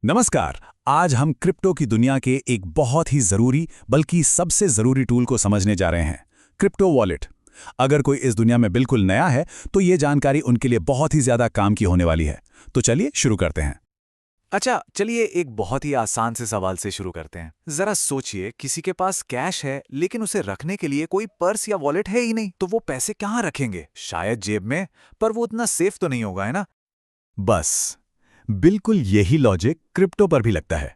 नमस्कार। आज हम क्रिप्टो की दुनिया के एक बहुत ही जरूरी बल्कि सबसे जरूरी टूल को समझने जा रहे हैं, क्रिप्टो वॉलेट। अगर कोई इस दुनिया में बिल्कुल नया है तो ये जानकारी उनके लिए बहुत ही ज्यादा काम की होने वाली है। तो चलिए शुरू करते हैं। अच्छा, चलिए एक बहुत ही आसान से सवाल से शुरू करते हैं। जरा सोचिए, किसी के पास कैश है लेकिन उसे रखने के लिए कोई पर्स या वॉलेट है ही नहीं, तो वो पैसे कहाँ रखेंगे? शायद जेब में, पर वो उतना सेफ तो नहीं होगा, है ना? बस बिल्कुल यही लॉजिक क्रिप्टो पर भी लगता है।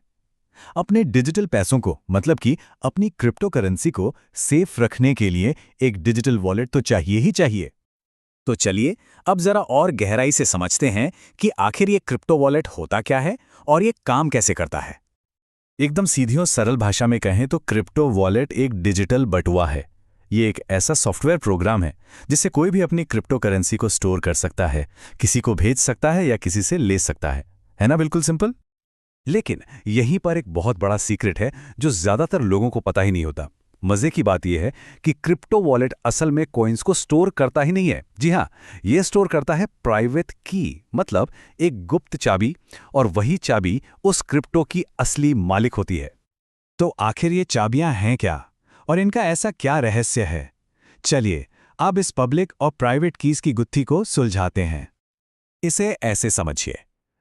अपने डिजिटल पैसों को, मतलब कि अपनी क्रिप्टो करेंसी को सेफ रखने के लिए एक डिजिटल वॉलेट तो चाहिए ही चाहिए। तो चलिए अब जरा और गहराई से समझते हैं कि आखिर ये क्रिप्टो वॉलेट होता क्या है और ये काम कैसे करता है। एकदम सीधी और सरल भाषा में कहें तो क्रिप्टो वॉलेट एक डिजिटल बटुआ है। ये एक ऐसा सॉफ्टवेयर प्रोग्राम है जिससे कोई भी अपनी क्रिप्टो करेंसी को स्टोर कर सकता है, किसी को भेज सकता है या किसी से ले सकता है ना? बिल्कुल सिंपल। लेकिन यहीं पर एक बहुत बड़ा सीक्रेट है जो ज्यादातर लोगों को पता ही नहीं होता। मजे की बात यह है कि क्रिप्टो वॉलेट असल में कॉइन्स को स्टोर करता ही नहीं है। जी हाँ, यह स्टोर करता है प्राइवेट की, मतलब एक गुप्त चाबी, और वही चाबी उस क्रिप्टो की असली मालिक होती है। तो आखिर ये चाबियां हैं क्या और इनका ऐसा क्या रहस्य है? चलिए अब इस पब्लिक और प्राइवेट कीज की गुत्थी को सुलझाते हैं। इसे ऐसे समझिए,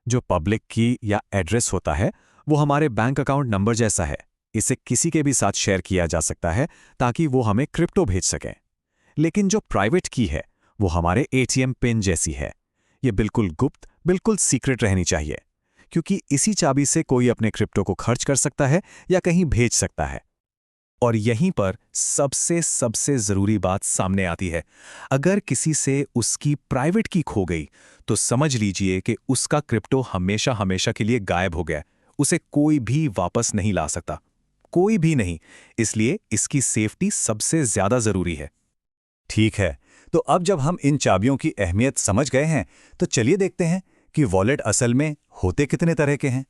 जो पब्लिक की या एड्रेस होता है वो हमारे बैंक अकाउंट नंबर जैसा है। इसे किसी के भी साथ शेयर किया जा सकता है ताकि वो हमें क्रिप्टो भेज सके। लेकिन जो प्राइवेट की है वो हमारे एटीएम पिन जैसी है। ये बिल्कुल गुप्त, बिल्कुल सीक्रेट रहनी चाहिए, क्योंकि इसी चाबी से कोई अपने क्रिप्टो को खर्च कर सकता है या कहीं भेज सकता है। और यहीं पर सबसे सबसे जरूरी बात सामने आती है। अगर किसी से उसकी प्राइवेट की खो गई तो समझ लीजिए कि उसका क्रिप्टो हमेशा हमेशा के लिए गायब हो गया। उसे कोई भी वापस नहीं ला सकता, कोई भी नहीं। इसलिए इसकी सेफ्टी सबसे ज्यादा जरूरी है। ठीक है, तो अब जब हम इन चाबियों की अहमियत समझ गए हैं तो चलिए देखते हैं कि वॉलेट असल में होते कितने तरह के हैं।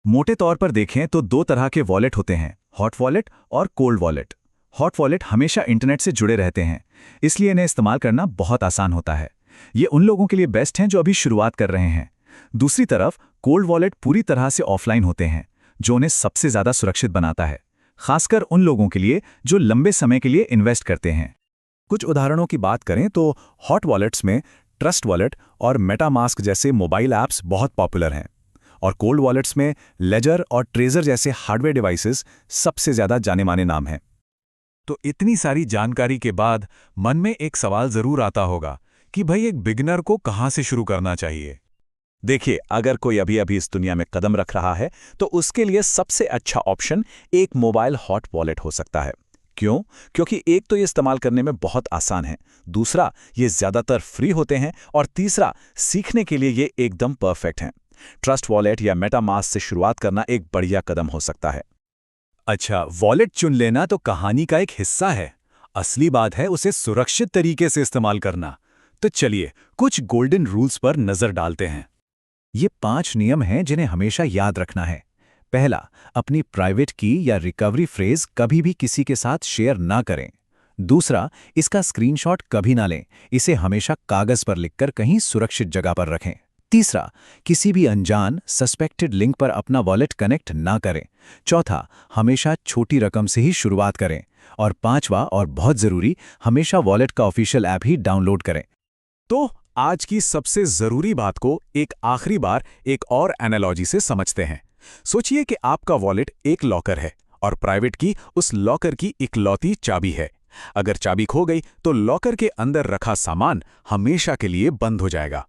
मोटे तौर पर देखें तो दो तरह के वॉलेट होते हैं, हॉट वॉलेट और कोल्ड वॉलेट। हॉट वॉलेट हमेशा इंटरनेट से जुड़े रहते हैं, इसलिए इन्हें इस्तेमाल करना बहुत आसान होता है। ये उन लोगों के लिए बेस्ट हैं जो अभी शुरुआत कर रहे हैं। दूसरी तरफ कोल्ड वॉलेट पूरी तरह से ऑफलाइन होते हैं, जो उन्हें सबसे ज्यादा सुरक्षित बनाता है, खासकर उन लोगों के लिए जो लंबे समय के लिए इन्वेस्ट करते हैं। कुछ उदाहरणों की बात करें तो हॉट वॉलेट्स में ट्रस्ट वॉलेट और मेटामास्क जैसे मोबाइल ऐप्स बहुत पॉपुलर हैं, और कोल्ड वॉलेट्स में लेजर और ट्रेजर जैसे हार्डवेयर डिवाइसेस सबसे ज्यादा जाने माने नाम हैं। तो इतनी सारी जानकारी के बाद मन में एक सवाल जरूर आता होगा कि भाई एक बिगिनर को कहां से शुरू करना चाहिए। देखिए, अगर कोई अभी अभी इस दुनिया में कदम रख रहा है तो उसके लिए सबसे अच्छा ऑप्शन एक मोबाइल हॉट वॉलेट हो सकता है। क्यों? क्योंकि एक तो ये इस्तेमाल करने में बहुत आसान है, दूसरा ये ज्यादातर फ्री होते हैं, और तीसरा सीखने के लिए ये एकदम परफेक्ट हैं। ट्रस्ट वॉलेट या मेटामास्क से शुरुआत करना एक बढ़िया कदम हो सकता है। अच्छा, वॉलेट चुन लेना तो कहानी का एक हिस्सा है। असली बात है उसे सुरक्षित तरीके से इस्तेमाल करना। तो चलिए कुछ गोल्डन रूल्स पर नजर डालते हैं। ये 5 नियम हैं जिन्हें हमेशा याद रखना है। पहला, अपनी प्राइवेट की या रिकवरी फ्रेज कभी भी किसी के साथ शेयर ना करें। दूसरा, इसका स्क्रीनशॉट कभी ना लें, इसे हमेशा कागज पर लिखकर कहीं सुरक्षित जगह पर रखें। तीसरा, किसी भी अनजान सस्पेक्टेड लिंक पर अपना वॉलेट कनेक्ट ना करें। चौथा, हमेशा छोटी रकम से ही शुरुआत करें। और पांचवा और बहुत जरूरी, हमेशा वॉलेट का ऑफिशियल ऐप ही डाउनलोड करें। तो आज की सबसे जरूरी बात को एक आखिरी बार एक और एनालॉजी से समझते हैं। सोचिए कि आपका वॉलेट एक लॉकर है और प्राइवेट की उस लॉकर की इकलौती चाबी है। अगर चाबी खो गई तो लॉकर के अंदर रखा सामान हमेशा के लिए बंद हो जाएगा।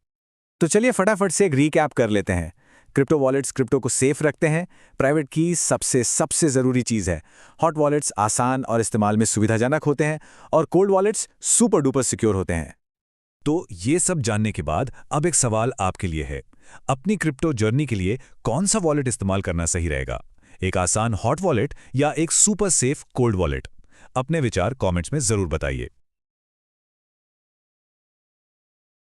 तो चलिए फटाफट से एक रीकैप कर लेते हैं। क्रिप्टो वॉलेट्स क्रिप्टो को सेफ रखते हैं, प्राइवेट की सबसे सबसे ज़रूरी चीज़ है, हॉट वॉलेट्स आसान और इस्तेमाल में सुविधाजनक होते हैं, और cold wallets super duper secure होते हैं। तो ये सब जानने के बाद अब एक सवाल आपके लिए है, अपनी क्रिप्टो जर्नी के लिए कौन सा वॉलेट इस्तेमाल करना सही रहेगा? एक आसान हॉट वॉलेट या एक सुपर सेफ कोल्ड वॉलेट? अपने विचार कमेंट्स में ज़रूर बताइए।